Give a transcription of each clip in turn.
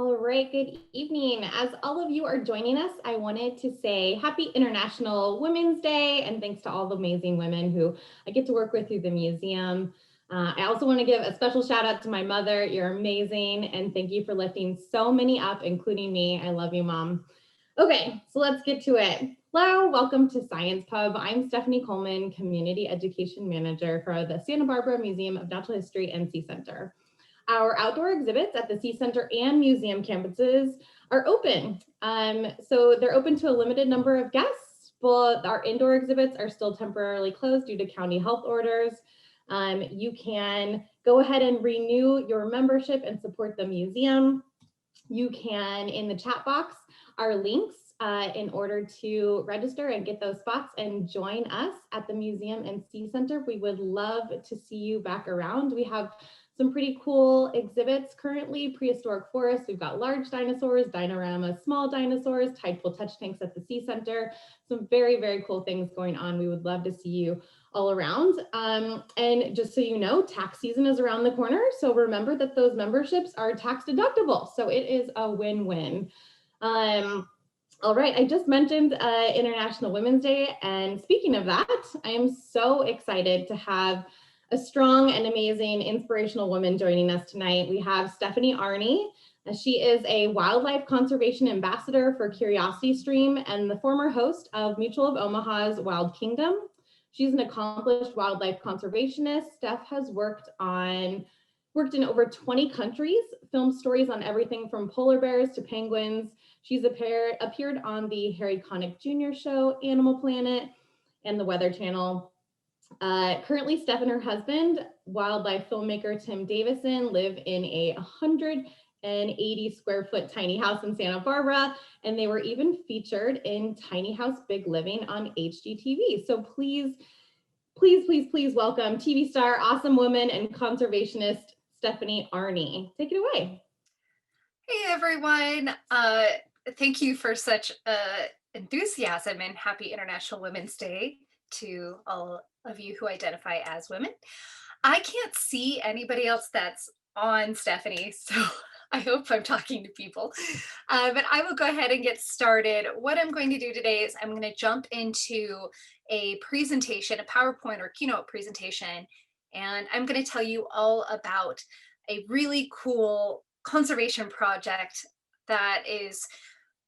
All right, good evening. As all of you are joining us, I wanted to say happy International Women's Day and thanks to all the amazing women who I get to work with through the museum. I also want to give a special shout out to my mother. You're amazing and thank you for lifting so many up, including me. I love you, Mom. Okay, so let's get to it. Hello, welcome to Science Pub. I'm Stephanie Coleman, Community Education Manager for the Santa Barbara Museum of Natural History and Sea Center. Our outdoor exhibits at the Sea Center and museum campuses are open. So they're open to a limited number of guests, but our indoor exhibits are still temporarily closed due to county health orders. You can go ahead and renew your membership and support the museum. You can, in the chat box, our links in order to register and get those spots and join us at the museum and Sea Center. We would love to see you back around. We have some pretty cool exhibits currently, prehistoric forests. We've got large dinosaurs, dinoramas, small dinosaurs, tide pool touch tanks at the Sea Center. Some very, very cool things going on. We would love to see you all around. And just so you know, tax season is around the corner. So remember that those memberships are tax deductible. So it is a win-win. All right, I just mentioned International Women's Day. And speaking of that, I am so excited to have a strong and amazing inspirational woman joining us tonight. We have Stephanie Arne. She is a wildlife conservation ambassador for Curiosity Stream and the former host of Mutual of Omaha's Wild Kingdom. She's an accomplished wildlife conservationist. Steph has worked in over 20 countries, filmed stories on everything from polar bears to penguins. She's appeared on the Harry Connick Jr. show, Animal Planet, and the Weather Channel. Currently, Steph and her husband, wildlife filmmaker Tim Davison, live in a 180 square foot tiny house in Santa Barbara, and they were even featured in Tiny House Big Living on HGTV. So please, please, please, please welcome TV star, awesome woman, and conservationist Stephanie Arne. Take it away. Hey everyone, thank you for such enthusiasm and happy International Women's Day to all of you who identify as women. I can't see anybody else that's on Stephanie, so I hope I'm talking to people, but I will go ahead and get started. What I'm going to do today is I'm going to jump into a presentation, a PowerPoint or keynote presentation, and I'm going to tell you all about a really cool conservation project that is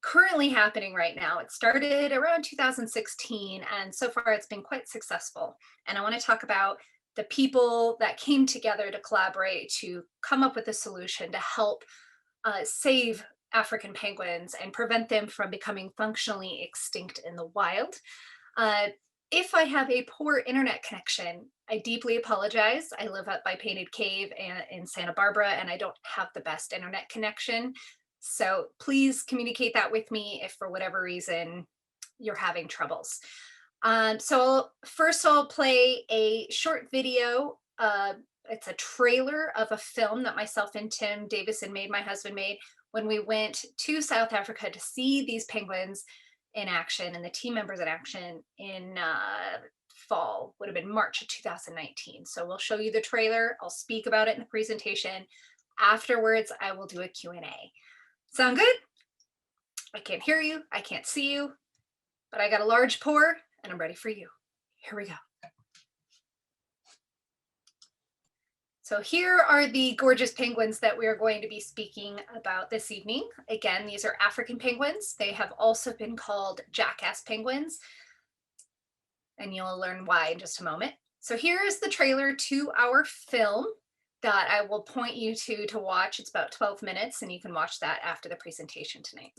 currently happening right now. It started around 2016, and so far it's been quite successful. And I want to talk about the people that came together to collaborate to come up with a solution to help save African penguins and prevent them from becoming functionally extinct in the wild. If I have a poor internet connection, I deeply apologize. I live up by Painted Cave in Santa Barbara, and I don't have the best internet connection. So please communicate that with me if for whatever reason you're having troubles. So first I'll play a short video. It's a trailer of a film that myself and Tim Davison made, my husband made, when we went to South Africa to see these penguins in action and the team members in action in fall, would have been March of 2019. So we'll show you the trailer. I'll speak about it in the presentation. Afterwards, I will do a Q&A. Sound good? I can't hear you, I can't see you, but I got a large pour and I'm ready for you. Here we go. So here are the gorgeous penguins that we are going to be speaking about this evening. Again, these are African penguins. They have also been called jackass penguins, and you'll learn why in just a moment. So here is the trailer to our film that I will point you to watch. It's about 12 minutes, and you can watch that after the presentation tonight.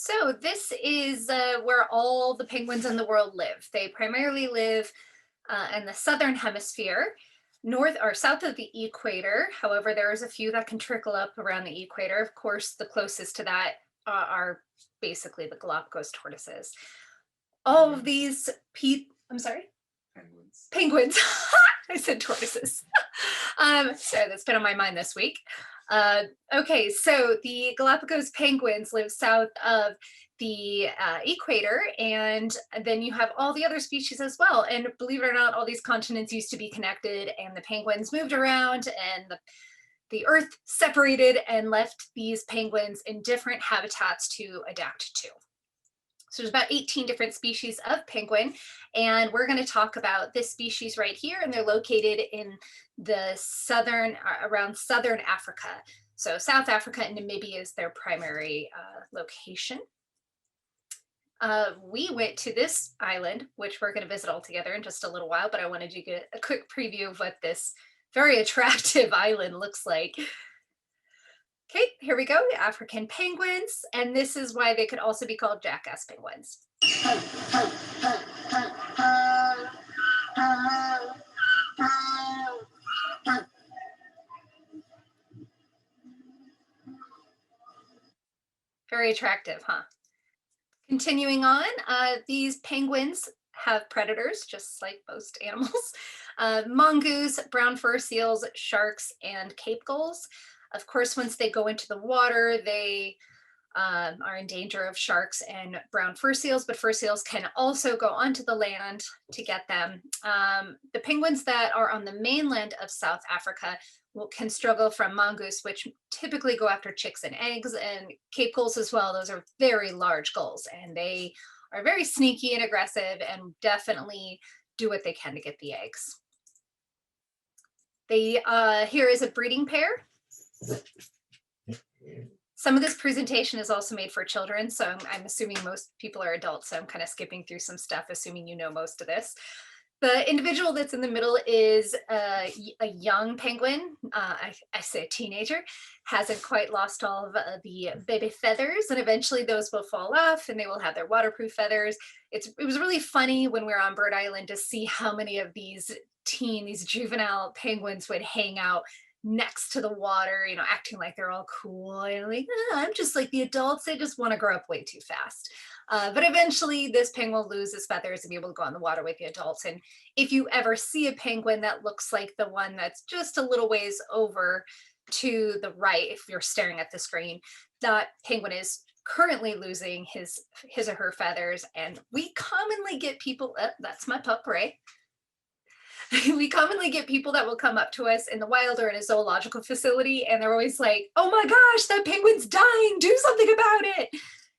So this is where all the penguins in the world live. They primarily live in the southern hemisphere, north or south of the equator. However, there's a few that can trickle up around the equator. Of course, the closest to that are basically the Galapagos tortoises. All of these, I'm sorry? Penguins. Penguins. I said tortoises. So that's been on my mind this week. Okay, so the Galapagos penguins live south of the equator, and then you have all the other species as well. And believe it or not, all these continents used to be connected, and the penguins moved around, and the Earth separated and left these penguins in different habitats to adapt to. So there's about 18 different species of penguin, and we're going to talk about this species right here, and they're located in the around southern Africa. So South Africa and Namibia is their primary location. We went to this island, which we're going to visit all together in just a little while, but I wanted to get a quick preview of what this very attractive island looks like. Okay, here we go, African penguins, and this is why they could also be called jackass penguins. Very attractive, huh? Continuing on, these penguins have predators, just like most animals. Mongoose, brown fur seals, sharks, and cape gulls. Of course, once they go into the water, they are in danger of sharks and brown fur seals, but fur seals can also go onto the land to get them. The penguins that are on the mainland of South Africa can struggle from mongoose, which typically go after chicks and eggs, and cape gulls as well. Those are very large gulls, and they are very sneaky and aggressive and definitely do what they can to get the eggs. Here is a breeding pair. Some of this presentation is also made for children, so I'm assuming most people are adults, so I'm kind of skipping through some stuff, assuming you know most of this. The individual that's in the middle is a young penguin, I say a teenager, hasn't quite lost all of the baby feathers, and eventually those will fall off and they will have their waterproof feathers. It was really funny when we were on Bird Island to see how many of these juvenile penguins would hang out next to the water, you know, acting like they're all cool and like, I'm just like the adults, they just want to grow up way too fast. But eventually this penguin will lose his feathers and be able to go on the water with the adults. And if you ever see a penguin that looks like the one that's just a little ways over to the right, if you're staring at the screen, that penguin is currently losing his or her feathers. And we commonly get people, that's my pup, Ray. We commonly get people that will come up to us in the wild or in a zoological facility, and they're always like, oh my gosh, that penguin's dying, do something about it.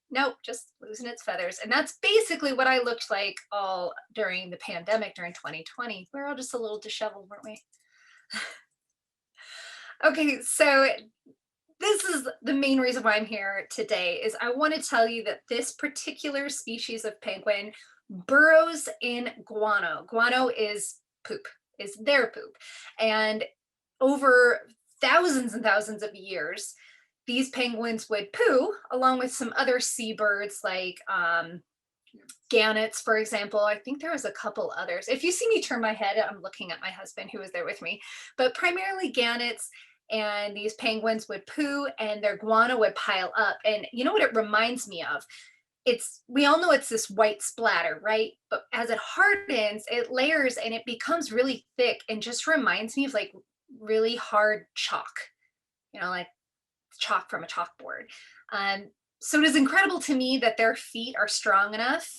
Nope, just losing its feathers. And that's basically what I looked like all during the pandemic during 2020. We're all just a little disheveled, weren't we? Okay, so this is the main reason why I'm here today, is I want to tell you that this particular species of penguin burrows in guano. Guano is poop, is their poop. And over thousands and thousands of years, these penguins would poo along with some other seabirds like gannets, for example. I think there was a couple others. If you see me turn my head, I'm looking at my husband who was there with me, but primarily gannets. And these penguins would poo and their guano would pile up. And you know what it reminds me of? We all know it's this white splatter, right? But as it hardens, it layers and it becomes really thick and just reminds me of like really hard chalk, you know, like chalk from a chalkboard. So it is incredible to me that their feet are strong enough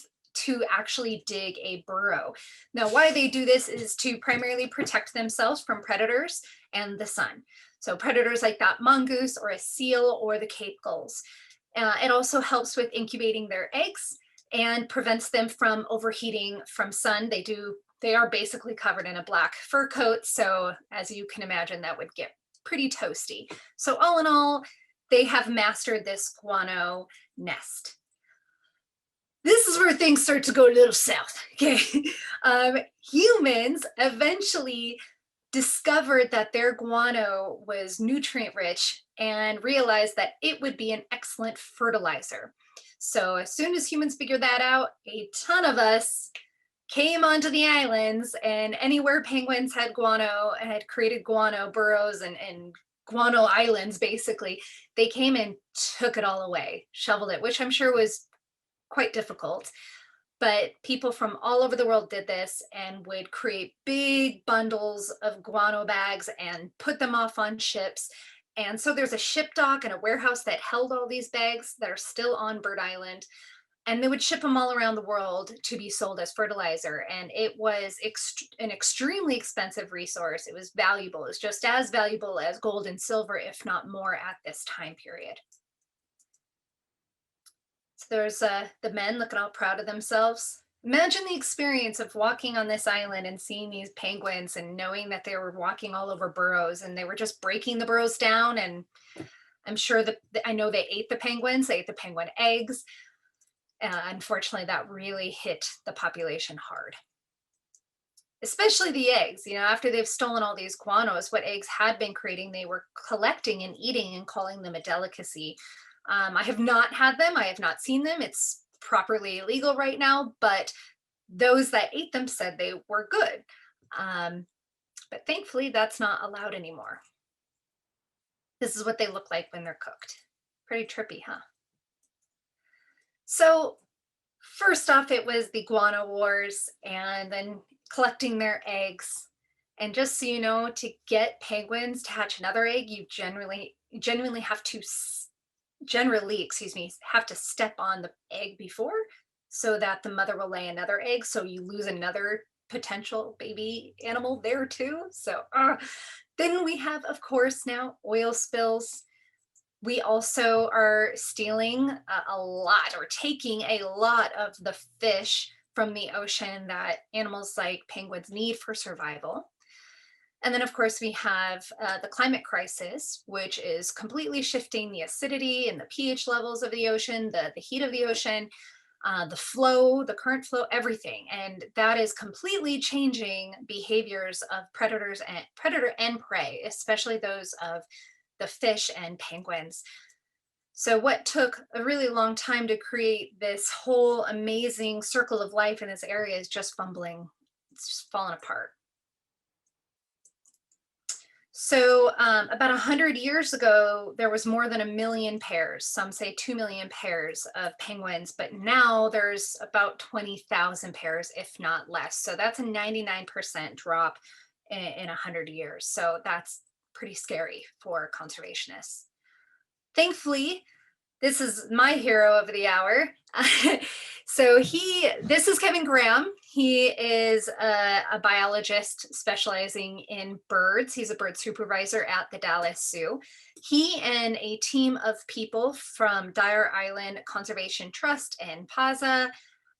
to actually dig a burrow. Now, why they do this is to primarily protect themselves from predators and the sun. So predators like that mongoose or a seal or the cape gulls. It also helps with incubating their eggs and prevents them from overheating from sun. They are basically covered in a black fur coat. So as you can imagine, that would get pretty toasty. So all in all, they have mastered this guano nest. This is where things start to go a little south, okay? Humans eventually discovered that their guano was nutrient rich and realized that it would be an excellent fertilizer. So as soon as humans figured that out, a ton of us came onto the islands, and anywhere penguins had guano, had created guano burrows and guano islands, basically, they came and took it all away, shoveled it, which I'm sure was quite difficult. But people from all over the world did this and would create big bundles of guano bags and put them off on ships. And so there's a ship dock and a warehouse that held all these bags that are still on Bird Island. And they would ship them all around the world to be sold as fertilizer. And it was an extremely expensive resource. It was valuable. It was just as valuable as gold and silver, if not more, at this time period. So there's the men looking all proud of themselves. Imagine the experience of walking on this island and seeing these penguins and knowing that they were walking all over burrows and they were just breaking the burrows down. And I'm sure that I know they ate the penguins, they ate the penguin eggs. Unfortunately, that really hit the population hard, especially the eggs. You know, after they've stolen all these guanos, what eggs had been creating, they were collecting and eating and calling them a delicacy. I have not had them. I have not seen them. It's properly illegal right now, but those that ate them said they were good. But thankfully, that's not allowed anymore. This is what they look like when they're cooked. Pretty trippy, huh? So first off, it was the guano wars and then collecting their eggs. And just so you know, to get penguins to hatch another egg, you genuinely have to have to step on the egg before so that the mother will lay another egg. So you lose another potential baby animal there too. So then we have, of course, now oil spills. We also are stealing a lot or taking a lot of the fish from the ocean that animals like penguins need for survival. And then, of course, we have the climate crisis, which is completely shifting the acidity and the pH levels of the ocean, the heat of the ocean, the flow, the current flow, everything. And that is completely changing behaviors of predator and prey, especially those of the fish and penguins. So what took a really long time to create this whole amazing circle of life in this area is just fumbling. It's just falling apart. So about 100 years ago, there was more than 1 million pairs. Some say 2 million pairs of penguins, but now there's about 20,000 pairs, if not less. So that's a 99% drop in 100 years. So that's pretty scary for conservationists. Thankfully, this is my hero of the hour. So this is Kevin Graham. He is a biologist specializing in birds. He's a bird supervisor at the Dallas Zoo. He and a team of people from Dyer Island Conservation Trust and PAZA,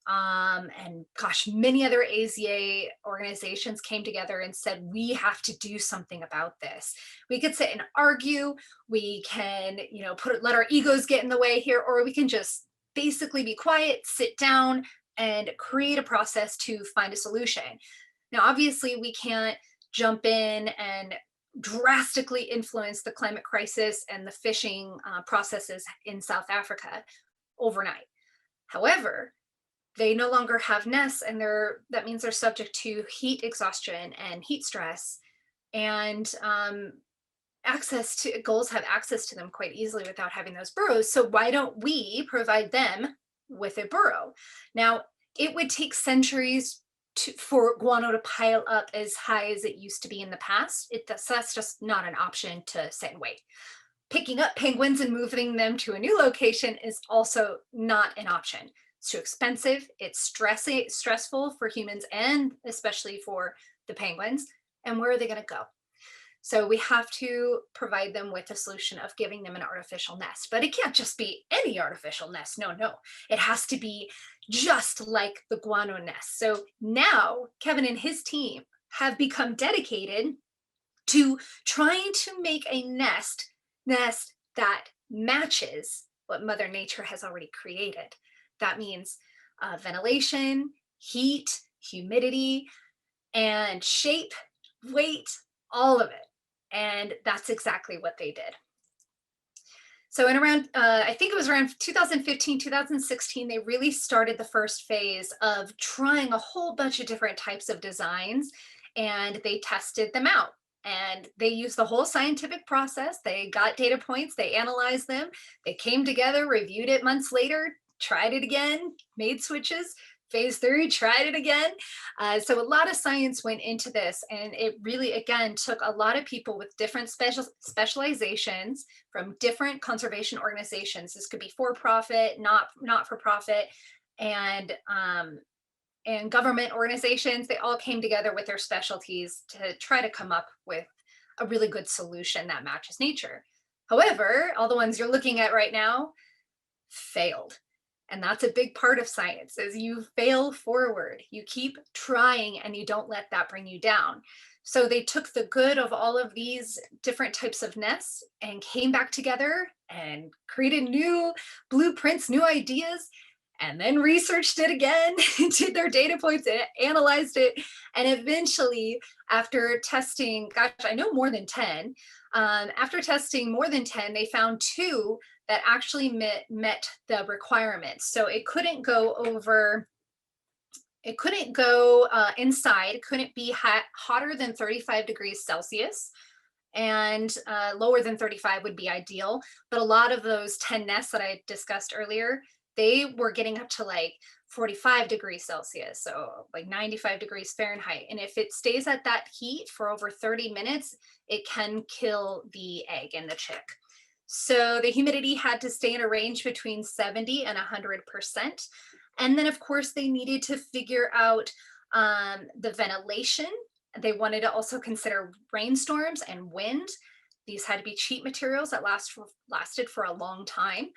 and gosh, many other AZA organizations came together and said, we have to do something about this. We could sit and argue, we can, let our egos get in the way here, or we can just basically be quiet, sit down, and create a process to find a solution. Now, obviously, we can't jump in and drastically influence the climate crisis and the fishing processes in South Africa overnight. However, they no longer have nests, and that means they're subject to heat exhaustion and heat stress, and gulls have access to them quite easily without having those burrows. So why don't we provide them with a burrow? Now, it would take centuries for guano to pile up as high as it used to be in the past. That's just not an option to sit and wait. Picking up penguins and moving them to a new location is also not an option. It's too expensive. It's stressful for humans and especially for the penguins. And where are they going to go? So we have to provide them with a solution of giving them an artificial nest. But it can't just be any artificial nest. No. It has to be just like the guano nest. So now Kevin and his team have become dedicated to trying to make a nest that matches what Mother Nature has already created. That means ventilation, heat, humidity, and shape, weight, all of it. And that's exactly what they did. So in around, I think it was around 2015, 2016, they really started the first phase of trying a whole bunch of different types of designs, and they tested them out. And they used the whole scientific process. They got data points, they analyzed them, they came together, reviewed it months later, tried it again, made switches, phase three, tried it again. So a lot of science went into this, and it really, again, took a lot of people with different specializations from different conservation organizations. This could be for profit, not for profit, and government organizations. They all came together with their specialties to try to come up with a really good solution that matches nature. However, all the ones you're looking at right now failed. And that's a big part of science, is you fail forward. You keep trying and you don't let that bring you down. So they took the good of all of these different types of nests and came back together and created new blueprints, new ideas, and then researched it again, did their data points, and analyzed it. And eventually, after testing, gosh, I know more than 10, after testing more than 10, they found two that actually met the requirements. So it couldn't go over, it couldn't go inside, couldn't be hotter than 35 degrees Celsius, and lower than 35 would be ideal. But a lot of those 10 nests that I discussed earlier, they were getting up to like 45 degrees Celsius, so like 95 degrees Fahrenheit. And if it stays at that heat for over 30 minutes, it can kill the egg and the chick. So the humidity had to stay in a range between 70 and 100%. And then, of course, they needed to figure out the ventilation. They wanted to also consider rainstorms and wind. These had to be cheap materials that lasted for a long time.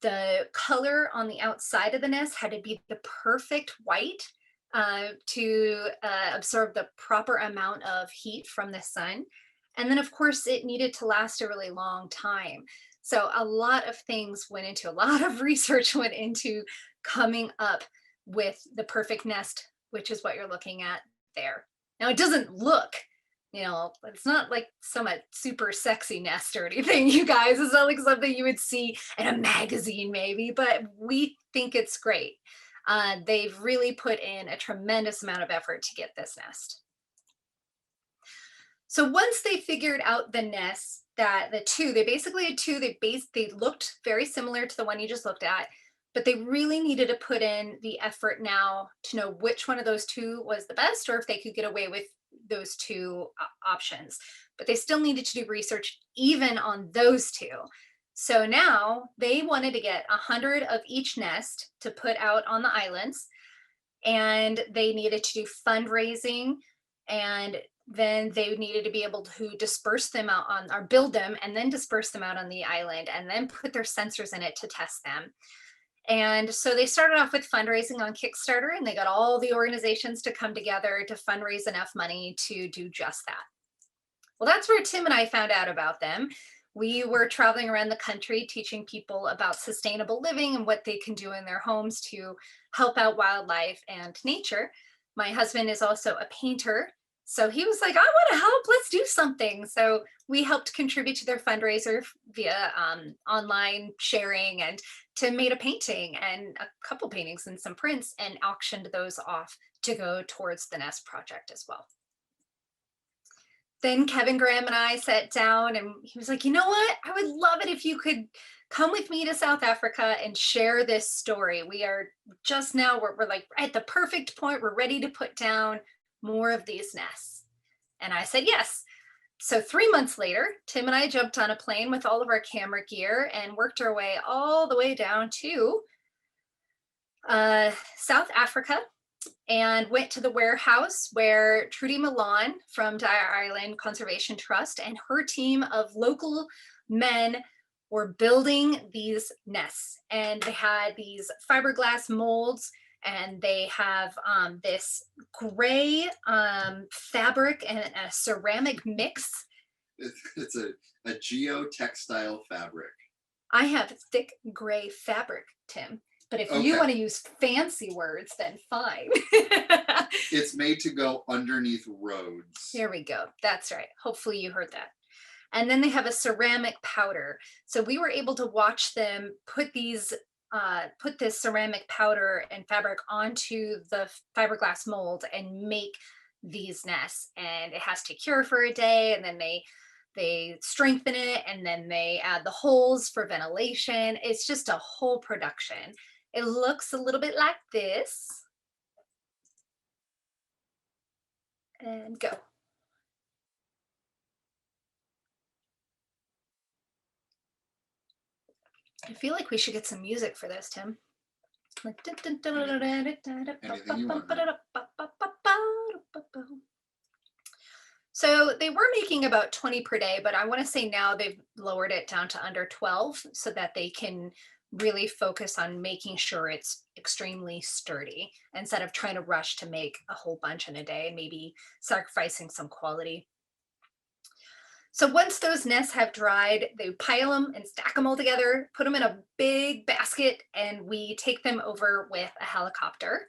The color on the outside of the nest had to be the perfect white to absorb the proper amount of heat from the sun. And then, of course, it needed to last a really long time. So a lot of things went into, a lot of research went into coming up with the perfect nest, which is what you're looking at there. Now, it doesn't look, it's not like some super sexy nest or anything, you guys. It's not like something you would see in a magazine maybe, but we think it's great. They've really put in a tremendous amount of effort to get this nest. So once they figured out the nests, that they basically had two, they looked very similar to the one you just looked at, but they really needed to put in the effort now to know which one of those two was the best, or if they could get away with those two options. But they still needed to do research even on those two. So now they wanted to get 100 of each nest to put out on the islands, and they needed to do fundraising, and then they needed to be able to disperse them out on, or build them and then disperse them out on the island, and then put their sensors in it to test them. And so they started off with fundraising on Kickstarter, and they got all the organizations to come together to fundraise enough money to do just that. Well, that's where Tim and I found out about them. We were traveling around the country teaching people about sustainable living and what they can do in their homes to help out wildlife and nature. My husband is also a painter, so he was like, I want to help, let's do something. So we helped contribute to their fundraiser via online sharing, and Tim made a painting and a couple paintings and some prints and auctioned those off to go towards the nest project as well. Then Kevin Graham and I sat down, and he was like, you know what? I would love it if you could come with me to South Africa and share this story. We are just now, we're like at the perfect point. We're ready to put down more of these nests. And I said, yes. So 3 months later, Tim and I jumped on a plane with all of our camera gear and worked our way all the way down to South Africa, and went to the warehouse where Trudy Milan from Dyer Island Conservation Trust and her team of local men were building these nests. And they had these fiberglass molds, and they have this gray fabric and a ceramic mix. It's a geotextile fabric. I have thick gray fabric, Tim. But if you want to use fancy words, then fine. It's made to go underneath roads. There we go. That's right. Hopefully you heard that. And then they have a ceramic powder. So we were able to watch them put these put this ceramic powder and fabric onto the fiberglass mold and make these nests. And it has to cure for a day, and then they strengthen it, and then they add the holes for ventilation. It's just a whole production. It looks a little bit like this. And go. I feel like we should get some music for this, Tim. So they were making about 20 per day, but I want to say now they've lowered it down to under 12 so that they can really focus on making sure it's extremely sturdy instead of trying to rush to make a whole bunch in a day and maybe sacrificing some quality. So once those nests have dried, they pile them and stack them all together, put them in a big basket, and we take them over with a helicopter,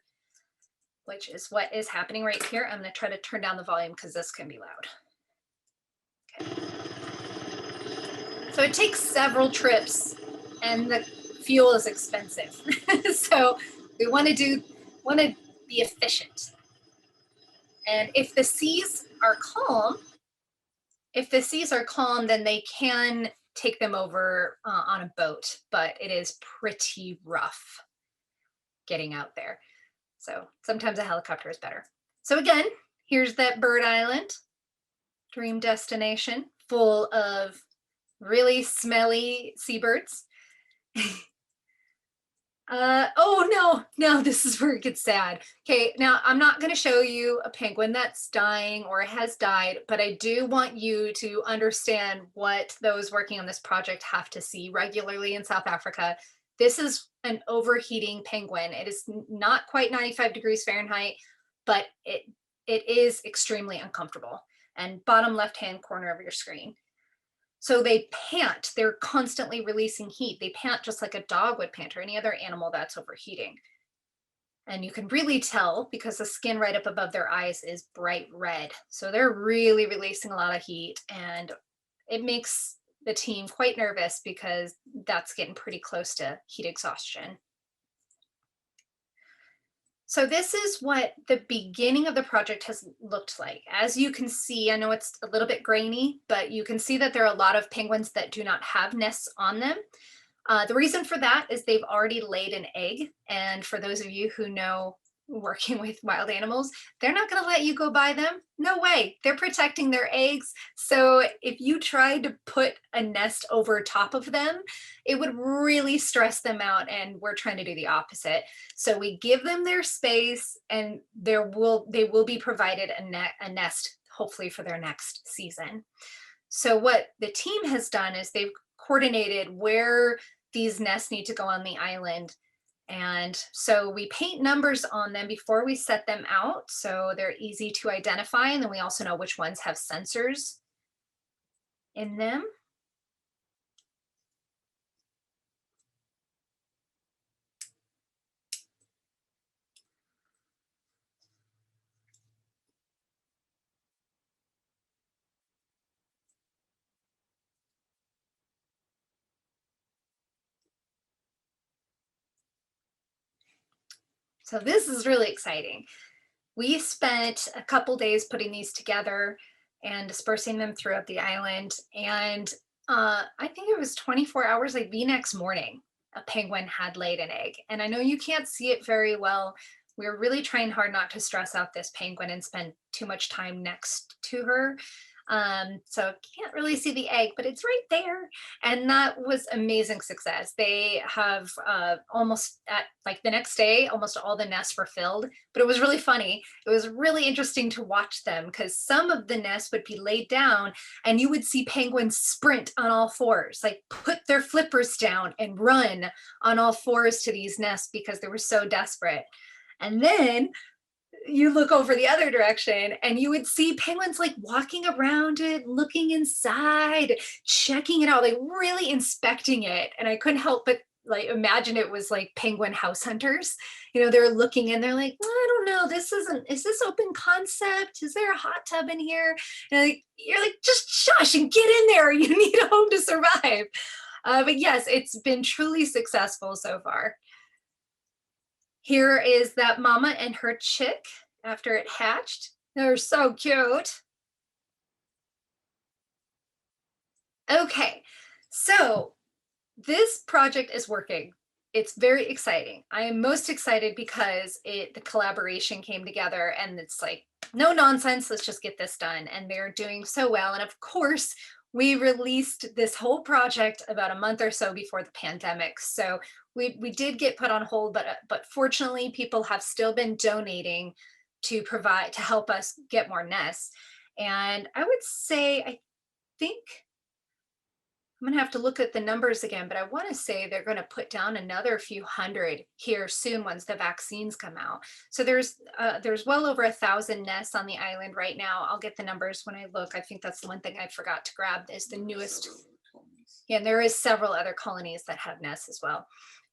which is what is happening right here. I'm going to try to turn down the volume because this can be loud. Okay. So it takes several trips, and the fuel is expensive. So we want to be efficient. And if the seas are calm, then they can take them over on a boat, but it is pretty rough getting out there. So sometimes a helicopter is better. So again, here's that bird island, dream destination, full of really smelly seabirds. Oh no, this is where it gets sad. Okay, now I'm not going to show you a penguin that's dying or has died, but I do want you to understand what those working on this project have to see regularly in South Africa. This is an overheating penguin. It is not quite 95 degrees Fahrenheit, but it is extremely uncomfortable. And bottom left-hand corner of your screen. So they pant, they're constantly releasing heat. They pant just like a dog would pant or any other animal that's overheating. And you can really tell because the skin right up above their eyes is bright red. So they're really releasing a lot of heat, and it makes the team quite nervous because that's getting pretty close to heat exhaustion. So this is what the beginning of the project has looked like. As you can see, I know it's a little bit grainy, but you can see that there are a lot of penguins that do not have nests on them. The reason for that is they've already laid an egg. And for those of you who know working with wild animals, they're not going to let you go by them. No way. They're protecting their eggs. So if you tried to put a nest over top of them, it would really stress them out. And we're trying to do the opposite. So we give them their space, and they will be provided a nest, hopefully for their next season. So what the team has done is they've coordinated where these nests need to go on the island. And so we paint numbers on them before we set them out, so they're easy to identify. And then we also know which ones have sensors in them. So this is really exciting. We spent a couple days putting these together and dispersing them throughout the island. And I think it was 24 hours, like the next morning, a penguin had laid an egg. And I know you can't see it very well. We're really trying hard not to stress out this penguin and spend too much time next to her. So can't really see the egg, but it's right there. And that was amazing success. They have almost at like the next day, almost all the nests were filled, but it was really funny. It was really interesting to watch them because some of the nests would be laid down and you would see penguins sprint on all fours, like put their flippers down and run on all fours to these nests because they were so desperate. And then you look over the other direction and you would see penguins like walking around it, looking inside, checking it out, like really inspecting it. And I couldn't help but like imagine it was like penguin house hunters. You know, they're looking and they're like, well, I don't know, is this open concept? Is there a hot tub in here? And you're like, just shush and get in there. You need a home to survive. But yes, it's been truly successful so far. Here is that mama and her chick after it hatched. They're so cute. Okay, so this project is working. It's very exciting. I am most excited because the collaboration came together and it's like, no nonsense, let's just get this done. And they're doing so well. And of course, we released this whole project about a month or so before the pandemic. So we did get put on hold, but fortunately people have still been donating to help us get more nests. And I would say, I think, I'm gonna have to look at the numbers again, but I want to say they're going to put down another few hundred here soon once the vaccines come out. So there's well over 1,000 nests on the island right now. I'll get the numbers when I look. I think that's the one thing I forgot to grab is the newest. Yeah, and there is several other colonies that have nests as well.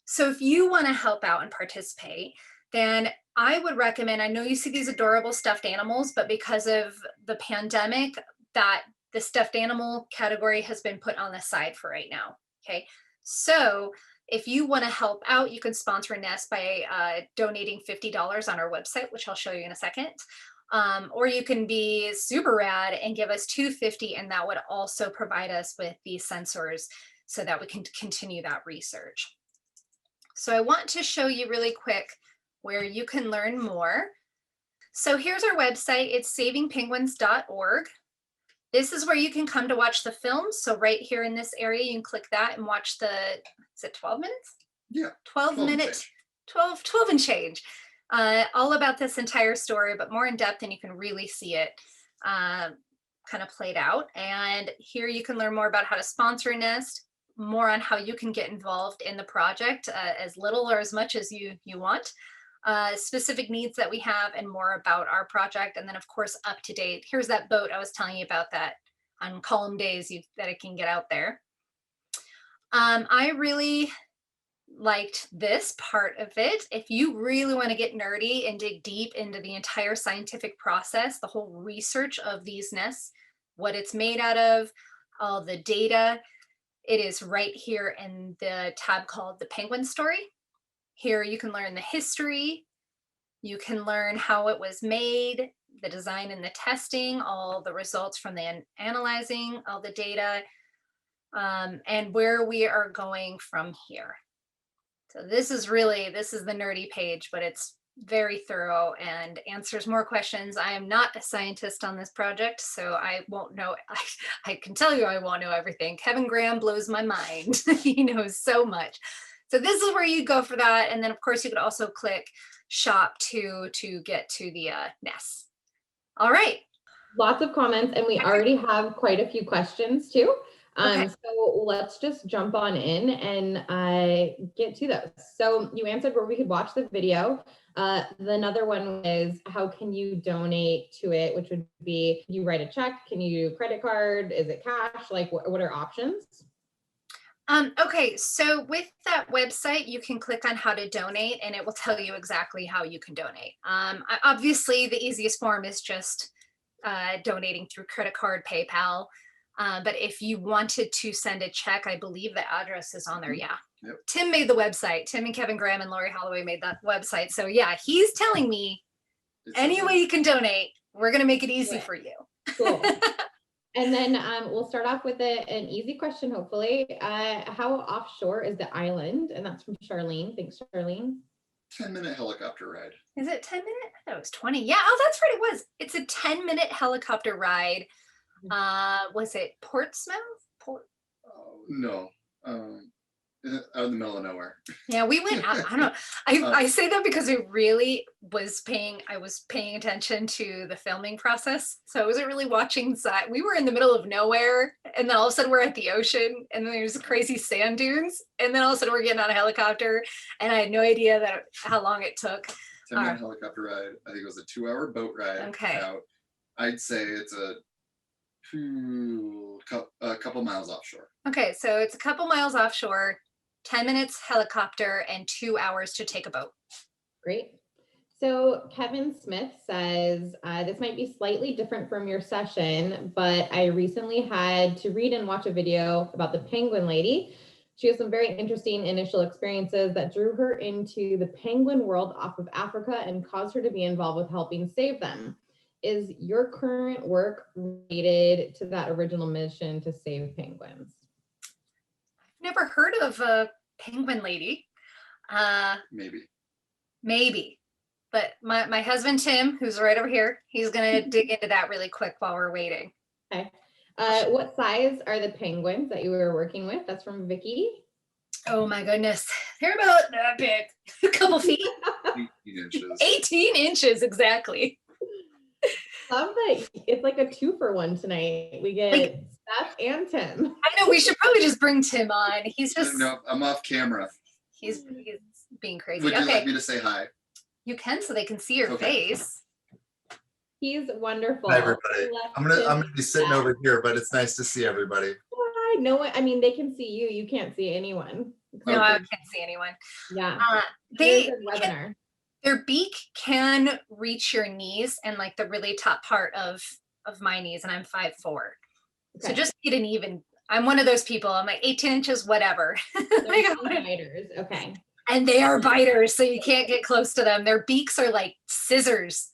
So if you want to help out and participate, then I would recommend, I know you see these adorable stuffed animals, but because of the pandemic, that the stuffed animal category has been put on the side for right now. Okay, so if you want to help out, you can sponsor a nest by donating $50 on our website, which I'll show you in a second. Or you can be super rad and give us $250, and that would also provide us with these sensors so that we can continue that research. So I want to show you really quick where you can learn more. So here's our website. It's savingpenguins.org. This is where you can come to watch the film. So right here in this area, you can click that and watch is it 12 minutes? Yeah. 12 minutes, 12 and change. All about this entire story, but more in depth, and you can really see it kind of played out. And here you can learn more about how to sponsor a nest, more on how you can get involved in the project, as little or as much as you want. Specific needs that we have, and more about our project. And then of course, up to date, here's that boat I was telling you about that on column days that it can get out there. I really liked this part of it. If you really want to get nerdy and dig deep into the entire scientific process, the whole research of these nests, what it's made out of, all the data, it is right here in the tab called the Penguin Story. Here you can learn the history, you can learn how it was made, the design and the testing, all the results from the analyzing, all the data, and where we are going from here. So this is the nerdy page, but it's very thorough and answers more questions. I am not a scientist on this project, so I won't know. I can tell you I won't know everything. Kevin Graham blows my mind. He knows so much. So this is where you go for that. And then of course you could also click shop to get to the nests. All right. Lots of comments, and we already have quite a few questions too. Okay. So let's just jump on in and get to those. So you answered where we could watch the video. Another one is how can you donate to it, which would be, you write a check, can you do credit card, is it cash, like what are options? Okay, so with that website, you can click on how to donate and it will tell you exactly how you can donate. Obviously, the easiest form is just donating through credit card, PayPal. But if you wanted to send a check, I believe the address is on there. Yeah. Yep. Tim made the website. Tim and Kevin Graham and Lori Holloway made that website. So yeah, he's telling me any way you can donate, we're going to make it easy for you. Cool. And then we'll start off with an easy question, hopefully. How offshore is the island? And that's from Charlene. Thanks, Charlene. 10-minute helicopter ride. Is it 10 minutes? I thought it was 20. Yeah, oh, that's right, it was. It's a 10-minute helicopter ride. Was it Portsmouth? No. Out in the middle of nowhere. Yeah, we went out. I don't know. I say that because I really was paying attention to the filming process. So I wasn't really watching side. We were in the middle of nowhere, and then all of a sudden we're at the ocean, and then there's crazy sand dunes, and then all of a sudden we're getting on a helicopter, and I had no idea how long it took. 10-minute helicopter ride. I think it was a 2-hour boat ride. Okay. Out. I'd say it's a couple miles offshore. Okay, so it's a couple miles offshore. 10 minutes helicopter, and 2 hours to take a boat. Great. So Kevin Smith says, this might be slightly different from your session, but I recently had to read and watch a video about the penguin lady. She has some very interesting initial experiences that drew her into the penguin world off of Africa and caused her to be involved with helping save them. Is your current work related to that original mission to save penguins? I've never heard of a penguin lady. Maybe. But my husband, Tim, who's right over here, he's going to dig into that really quick while we're waiting. Okay. What size are the penguins that you were working with? That's from Vicky. Oh my goodness. They're about that big. A couple feet. 18 inches. 18 inches, exactly. Love that it's like a 2-for-1 tonight. We get Steph and Tim. I know, we should probably just bring Tim on. He's just... No, I'm off camera. He's being crazy. Would you okay. like me to say hi? You can, so they can see your face. He's wonderful. Hi, everybody. I'm gonna be sitting over here, but it's nice to see everybody. Hi. No one, I mean, they can see you. You can't see anyone. No, I can't see anyone. Yeah. Webinar. Their beak can reach your knees and like the really top part of my knees, and I'm 5'4". Okay. So just get an even. I'm one of those people. I'm like 18 inches, whatever. Biters. Okay. And they are biters, so you can't get close to them. Their beaks are like scissors.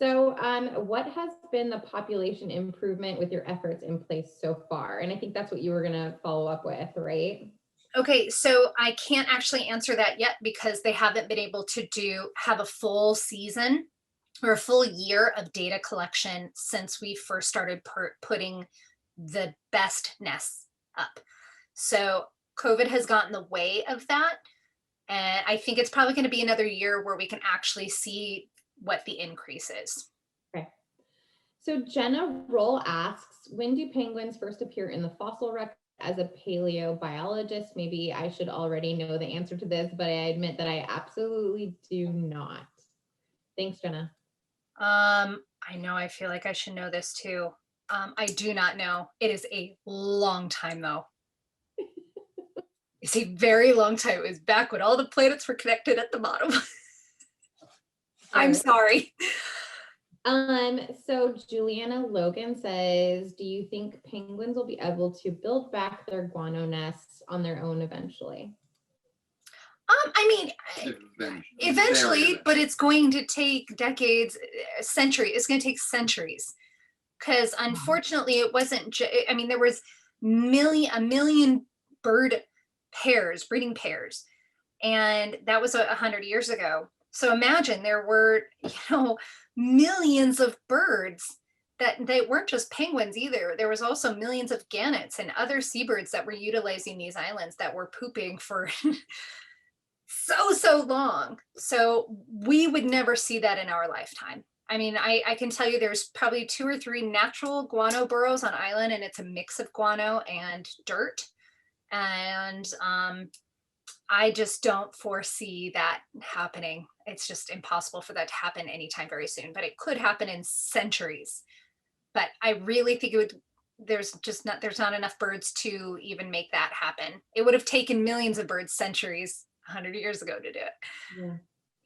So what has been the population improvement with your efforts in place so far? And I think that's what you were going to follow up with, right? Okay, so I can't actually answer that yet because they haven't been able to have a full season or a full year of data collection since we first started putting the best nests up. So COVID has gotten in the way of that. And I think it's probably going to be another year where we can actually see what the increase is. Okay. So Jenna Roll asks, when do penguins first appear in the fossil record? As a paleobiologist, maybe I should already know the answer to this, but I admit that I absolutely do not. Thanks, Jenna. I know, I feel like I should know this too. I do not know. It is a long time though. It's a very long time. It was back when all the planets were connected at the bottom. I'm sorry. So Juliana Logan says, do you think penguins will be able to build back their guano nests on their own eventually? I mean, eventually, but it's going to take decades, centuries. It's going to take centuries. Because unfortunately, it wasn't, I mean, there was a million bird pairs, breeding pairs. And that was 100 years ago. So imagine there were, millions of birds that they weren't just penguins either. There was also millions of gannets and other seabirds that were utilizing these islands that were pooping for so long. So we would never see that in our lifetime. I mean, I can tell you there's probably 2 or 3 natural guano burrows on island, and it's a mix of guano and dirt. And I just don't foresee that happening. It's just impossible for that to happen anytime very soon, but it could happen in centuries. But I really think there's not enough birds to even make that happen. It would have taken millions of birds centuries, 100 years ago to do it. Yeah.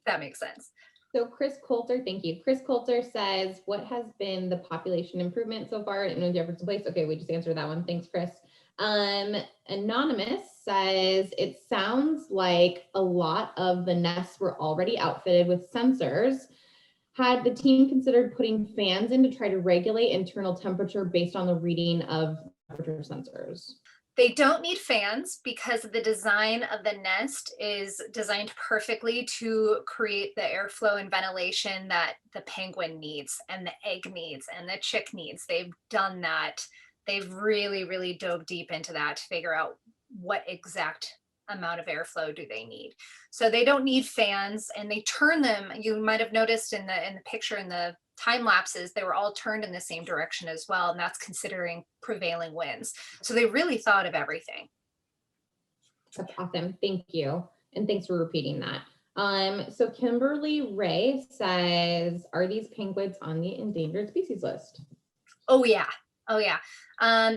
That makes sense. So Chris Coulter, thank you. Chris Coulter says, what has been the population improvement so far in the efforts in place? Okay, we just answered that one. Thanks, Chris. Anonymous says, it sounds like a lot of the nests were already outfitted with sensors. Had the team considered putting fans in to try to regulate internal temperature based on the reading of temperature sensors? They don't need fans because the design of the nest is designed perfectly to create the airflow and ventilation that the penguin needs and the egg needs and the chick needs. They've done that. They've really dove deep into that to figure out what exact amount of airflow do they need. So they don't need fans, and they turn them. You might have noticed in the picture in the time lapses, they were all turned in the same direction as well, and that's considering prevailing winds. So they really thought of everything. That's awesome. Thank you. And thanks for repeating that. So Kimberly Ray says, are these penguins on the endangered species list? Oh yeah.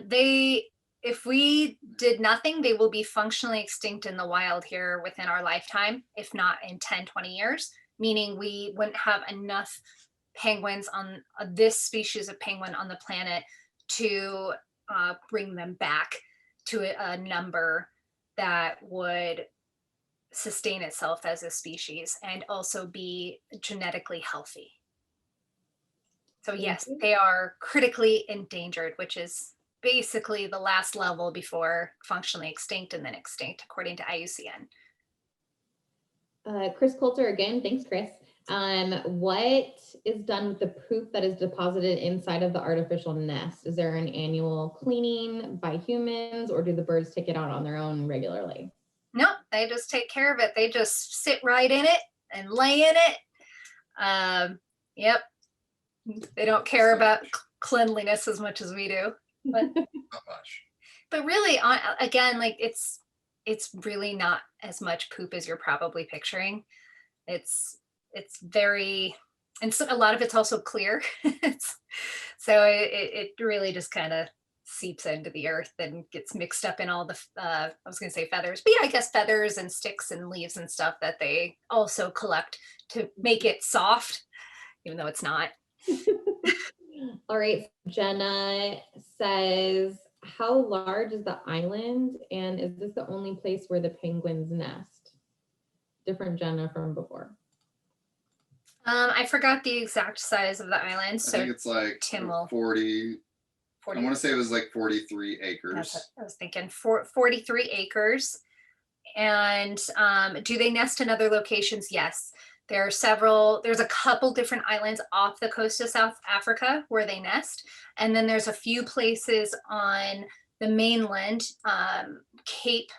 They if we did nothing, they will be functionally extinct in the wild here within our lifetime, if not in 10, 20 years, meaning we wouldn't have enough penguins on this species of penguin on the planet to bring them back to a number that would sustain itself as a species and also be genetically healthy. So yes, they are critically endangered, which is basically the last level before functionally extinct and then extinct, according to IUCN. Chris Coulter again, thanks Chris. What is done with the poop that is deposited inside of the artificial nest? Is there an annual cleaning by humans, or do the birds take it out on their own regularly? No, they just take care of it. They just sit right in it and lay in it. Yep. They don't care about cleanliness as much as we do. But, Not much. but really, again, like it's really not as much poop as you're probably picturing. It's very, and so a lot of it's also clear. So it really just kind of seeps into the earth and gets mixed up in all the, I was going to say feathers, but yeah, I guess feathers and sticks and leaves and stuff that they also collect to make it soft, even though it's not. All right, Jenna says, how large is the island, and is this the only place where the penguins nest? Different Jenna from before. I forgot the exact size of the island, I so think it's like Tim will- 40. 40, I want to say it was like 43 acres. that's what I was thinking, 43 acres. And do they nest in other locations? Yes. There are several, there's a couple different islands off the coast of South Africa where they nest. And then there's a few places on the mainland, Cape.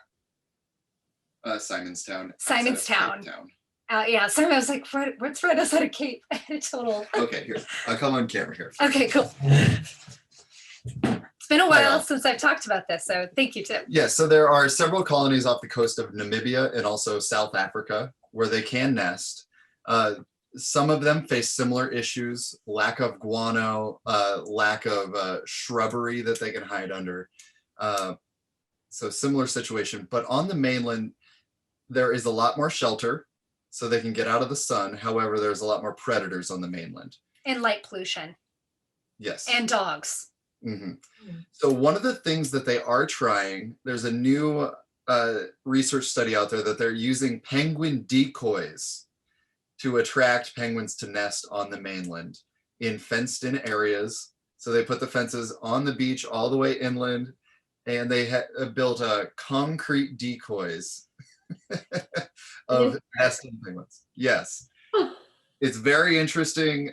Simonstown. Simonstown. Cape Town. Yeah, so I was like, what's right outside of Cape? Total. Okay, here, I'll come on camera here. Okay, cool. It's been a while since I've talked about this, so thank you, Tim. Yeah, so there are several colonies off the coast of Namibia and also South Africa where they can nest. Some of them face similar issues, lack of guano, lack of shrubbery that they can hide under. So similar situation, but on the mainland, there is a lot more shelter so they can get out of the sun. However, there's a lot more predators on the mainland. And light pollution. Yes. And dogs. Mm-hmm. So one of the things that they are trying, there's a new research study out there that they're using penguin decoys to attract penguins to nest on the mainland in fenced-in areas. So they put the fences on the beach all the way inland, and they built concrete decoys of nesting penguins. Yes. It's very interesting.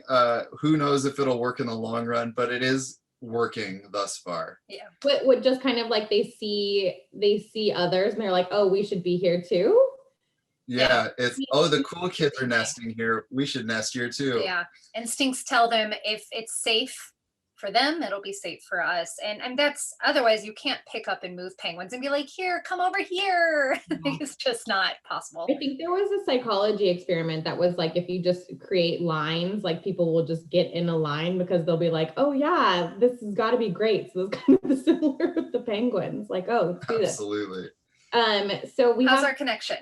Who knows if it'll work in the long run, but it is working thus far. Yeah. What just kind of like they see others and they're like, oh, we should be here too. Yeah, it's, oh, the cool kids are nesting here, we should nest here too. Yeah, instincts tell them if it's safe for them, it'll be safe for us. And that's, otherwise you can't pick up and move penguins and be like, here, come over here. It's just not possible. I think there was a psychology experiment that was like, if you just create lines, like people will just get in a line because they'll be like, oh yeah, this has got to be great. So it's kind of similar with the penguins, like, oh, let's do this. Absolutely. So we How's have our connection?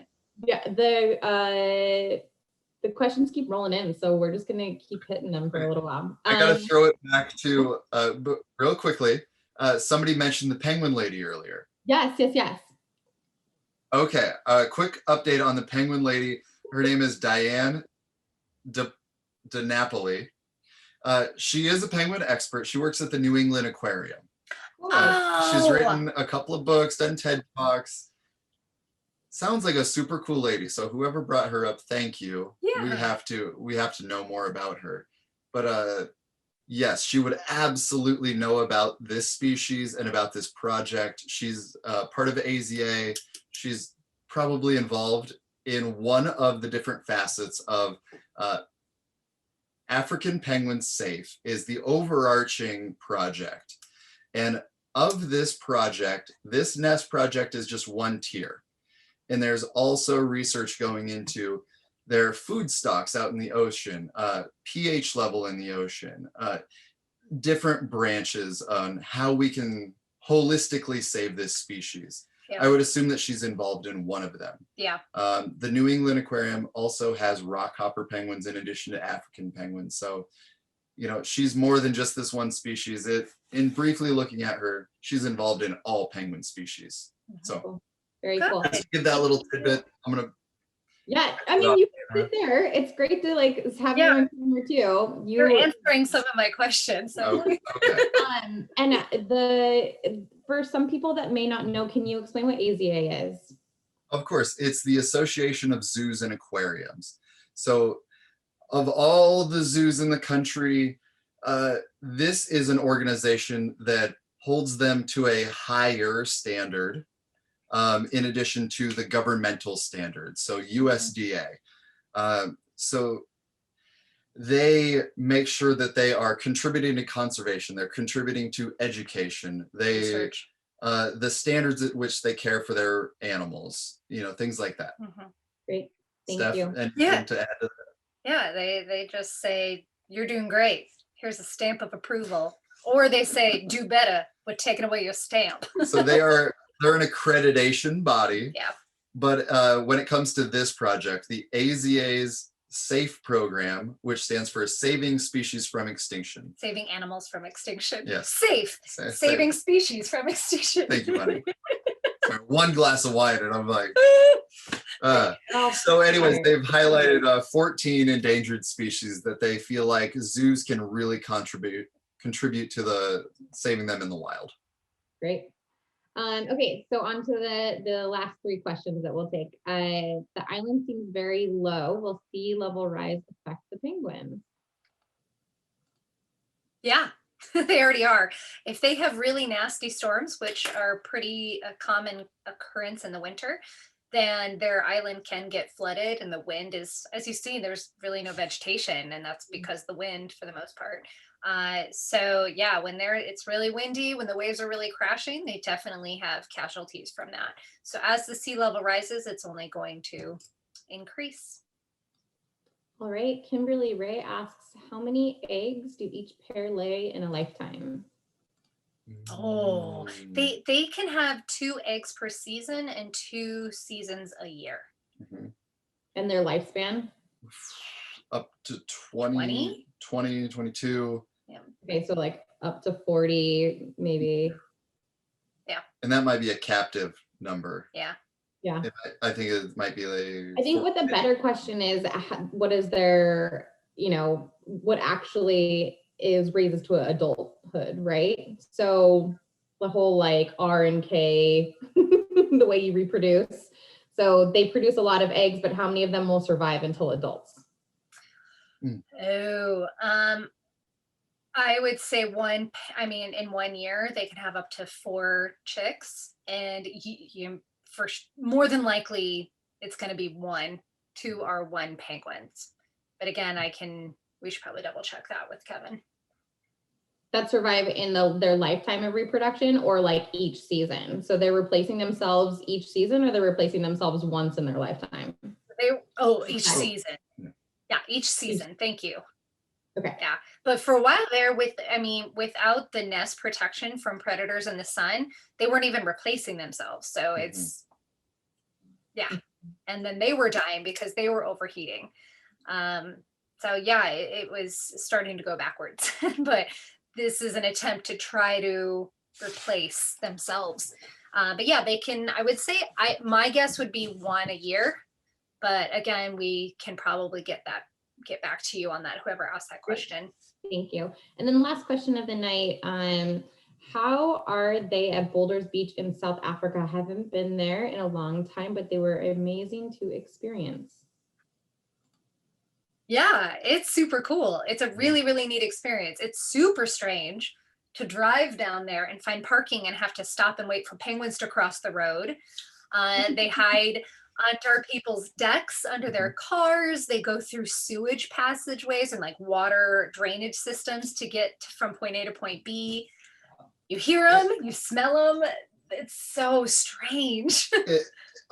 Yeah, the questions keep rolling in, so we're just gonna keep hitting them for a little while. I gotta throw it back to real quickly. Somebody mentioned the penguin lady earlier. Yes. Okay, quick update on the penguin lady. Her name is Diane De Napoli. She is a penguin expert. She works at the New England Aquarium. She's written a couple of books, done TED Talks. Sounds like a super cool lady. So whoever brought her up, thank you. Yeah. We have to know more about her. But yes, she would absolutely know about this species and about this project. She's part of the AZA. She's probably involved in one of the different facets of African Penguins Safe is the overarching project. And of this project, this nest project is just one tier. And there's also research going into their food stocks out in the ocean, pH level in the ocean, different branches on how we can holistically save this species. Yeah. I would assume that she's involved in one of them. Yeah. The New England Aquarium also has rockhopper penguins in addition to African penguins. So, you know, she's more than just this one species. In briefly looking at her, she's involved in all penguin species. So Cool. Very Good. cool. just give that little tidbit. I'm gonna. Yeah, I mean, you can sit there. It's great to like have Yeah. you on camera too. You're answering some of my questions. So. Okay. And for some people that may not know, can you explain what AZA is? Of course, it's the Association of Zoos and Aquariums. So of all the zoos in the country, this is an organization that holds them to a higher standard in addition to the governmental standards, so USDA. So they make sure that they are contributing to conservation, they're contributing to education, Research. The standards at which they care for their animals, you know, things like that. Great, thank Steph, you. and Yeah. to add to Yeah, they just say, you're doing great. Here's a stamp of approval. Or they say, do better, we're taking away your stamp. that. So they're an accreditation body. Yeah. But when it comes to this project, the AZA's SAFE program, which stands for Saving Species from Extinction. Saving animals from extinction. Yes. Safe. Saving species from extinction. Thank you, buddy. Sorry, one glass of wine and I'm like, so anyways, they've highlighted 14 endangered species that they feel like zoos can really contribute to the saving them in the wild. Great. Okay, so on to the last three questions that we'll take. The island seems very low. Will sea level rise affect the penguins? Yeah, they already are. If they have really nasty storms, which are pretty a common occurrence in the winter, then their island can get flooded, and the wind is, as you see, there's really no vegetation, and that's because the wind for the most part. So yeah, when it's really windy, when the waves are really crashing, they definitely have casualties from that. So as the sea level rises, it's only going to increase. All right, Kimberly Ray asks, how many eggs do each pair lay in a lifetime? Oh, they can have 2 eggs per season and 2 seasons a year. And their lifespan? Up to 20, 22. Yeah. Okay, so like up to 40, maybe. And that might be a captive number. Yeah. Yeah. I think it might be like. I think what the better question is, what is their, what actually is raises to adulthood, right? So the whole like R and K, the way you reproduce. So they produce a lot of eggs, but how many of them will survive until adults? I would say in 1 year, they can have up to 4 chicks, and more than likely, it's going to be 1, 2 or 1 penguins. But again, we should probably double check that with Kevin. That survive in their lifetime of reproduction, or like each season? So they're replacing themselves each season, or they're replacing themselves once in their lifetime? Each season. Yeah, each season. Thank you. Okay. Yeah, but for a while there, without the nest protection from predators in the sun, they weren't even replacing themselves. So it's, yeah. And then they were dying because they were overheating. So yeah, it was starting to go backwards. But this is an attempt to try to replace themselves. But yeah, they can, I would say, my guess would be 1 a year. But again, we can probably get back to you on that, whoever asked that question. Thank you. And then last question of the night, how are they at Boulders Beach in South Africa? I haven't been there in a long time, but they were amazing to experience. Yeah, it's super cool. It's a really, really neat experience. It's super strange to drive down there and find parking and have to stop and wait for penguins to cross the road. They hide under people's decks, under their cars. They go through sewage passageways and like water drainage systems to get from point A to point B. You hear them, you smell them. It's so strange.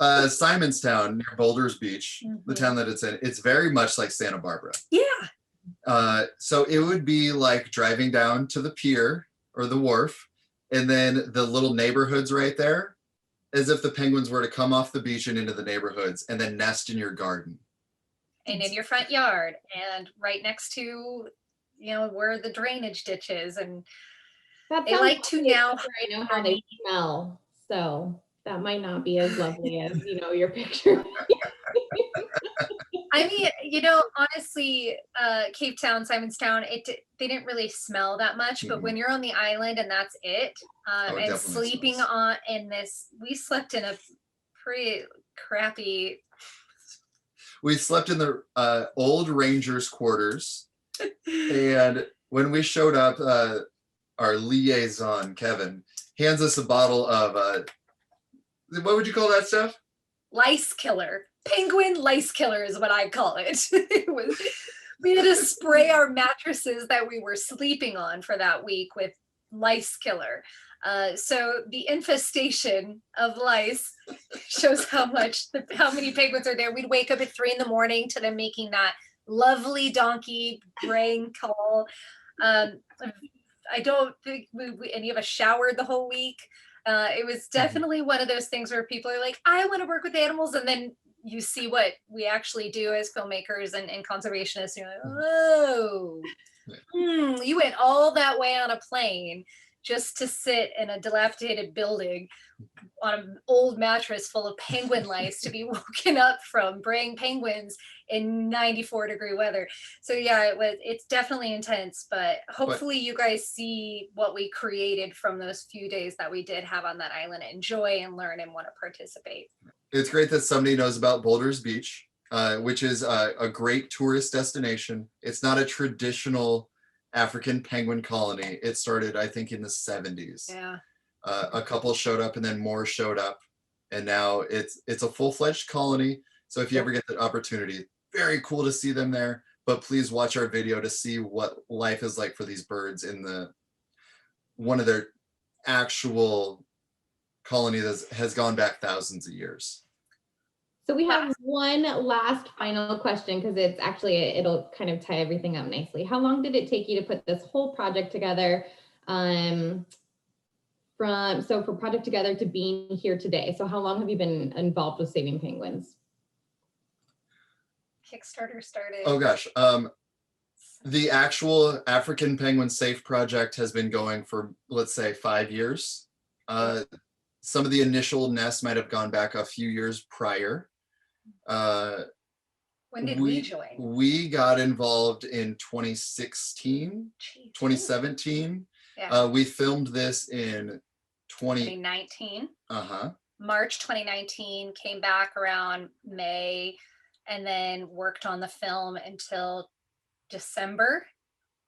Simonstown near Boulders Beach, the town that it's in, it's very much like Santa Barbara. Yeah. So it would be like driving down to the pier or the wharf and then the little neighborhoods right there, as if the penguins were to come off the beach and into the neighborhoods and then nest in your garden. And in your front yard and right next to, where the drainage ditch is. And That they sounds like to lovely, now. except for I know how they smell, so that might not be as lovely as your picture. I mean, honestly, Cape Town, Simonstown, they didn't really smell that much, but when you're on the island and that's it, and definitely sleeping smells. we slept in a pretty crappy. We slept in the old Rangers quarters, and when we showed up, our liaison, Kevin, hands us a bottle of, what would you call that stuff? Lice killer. Penguin lice killer is what I call it. We had to spray our mattresses that we were sleeping on for that week with lice killer. So the infestation of lice shows how many penguins are there. We'd wake up at 3 a.m. to them making that lovely donkey braying call. I don't think any of us showered the whole week. It was definitely one of those things where people are like, I want to work with animals. And then you see what we actually do as filmmakers and conservationists. And you're like, oh, you went all that way on a plane just to sit in a dilapidated building on an old mattress full of penguin lice to be woken up from braying penguins in 94-degree weather. So yeah, it's definitely intense, but hopefully you guys see what we created from those few days that we did have on that island, enjoy and learn and want to participate. It's great that somebody knows about Boulders Beach, which is a great tourist destination. It's not a traditional African penguin colony. It started, I think, in the 70s. Yeah. A couple showed up and then more showed up. And now it's a full-fledged colony. So if you ever get the opportunity, very cool to see them there. But please watch our video to see what life is like for these birds in one of their actual colony that has gone back thousands of years. So we have one last final question, because it'll kind of tie everything up nicely. How long did it take you to put this whole project together? For project together to being here today. So how long have you been involved with saving penguins? Kickstarter started. Oh gosh. The actual African Penguin Safe project has been going for, let's say, 5 years. Some of the initial nests might have gone back a few years prior. When did we join? We got involved in 2016, 2017. Yeah. We filmed this in 2019. March 2019, came back around May, and then worked on the film until December,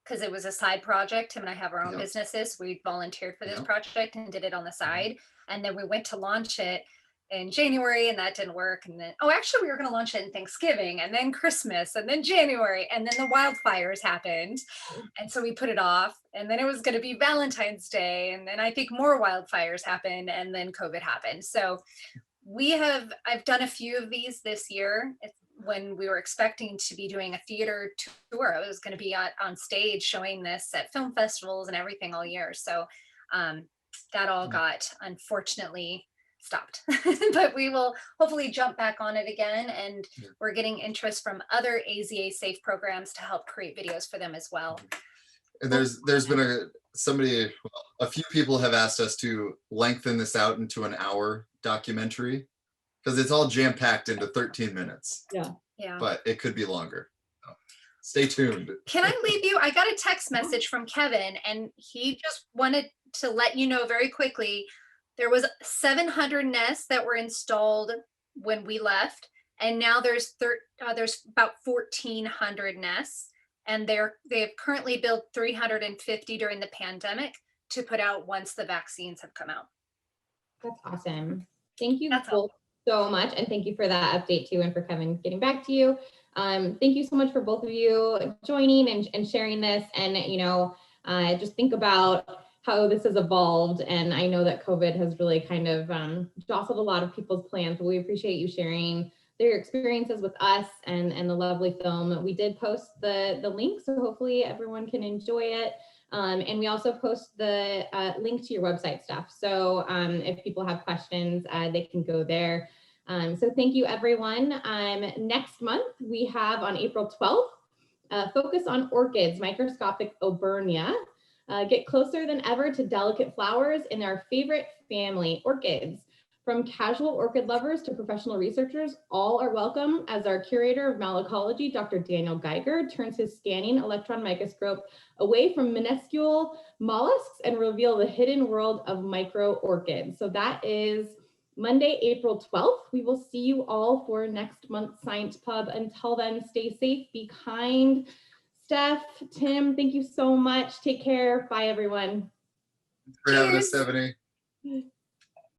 because it was a side project. Him and I have our own businesses. We volunteered for this project and did it on the side. And then we went to launch it in January, and that didn't work. And then, actually, we were going to launch it in Thanksgiving, and then Christmas, and then January, and then the wildfires happened. And so we put it off, and then it was going to be Valentine's Day. And then I think more wildfires happened, and then COVID happened. So I've done a few of these this year. When we were expecting to be doing a theater tour, I was going to be on stage showing this at film festivals and everything all year. So that all got, unfortunately, stopped. But we will hopefully jump back on it again. And we're getting interest from other AZA safe programs to help create videos for them as well. And there's been a few people have asked us to lengthen this out into an hour documentary, because it's all jam-packed into 13 minutes. Yeah. But it could be longer. So stay tuned. Can I leave you? I got a text message from Kevin, and he just wanted to let you know very quickly, there was 700 nests that were installed when we left, and now there's about 1,400 nests, and they have currently built 350 during the pandemic to put out once the vaccines have come out. That's awesome. Thank you both so much, and thank you for that update too, and for Kevin getting back to you. Thank you so much for both of you joining and sharing this, and just think about how this has evolved. And I know that COVID has really kind of jostled a lot of people's plans, but we appreciate you sharing their experiences with us and the lovely film. We did post the link, so hopefully everyone can enjoy it. And we also post the link to your website stuff. So if people have questions, they can go there. So thank you, everyone. Next month, we have on April 12th, focus on orchids, microscopic Obernia. Get closer than ever to delicate flowers in our favorite family, orchids. From casual orchid lovers to professional researchers, all are welcome as our curator of malacology, Dr. Daniel Geiger, turns his scanning electron microscope away from minuscule mollusks and reveal the hidden world of micro orchids. So that is Monday, April 12th. We will see you all for next month's Science Pub. Until then, stay safe, be kind. Steph, Tim, thank you so much. Take care. Bye, everyone. Thanks for having us, Cheers. Stephanie.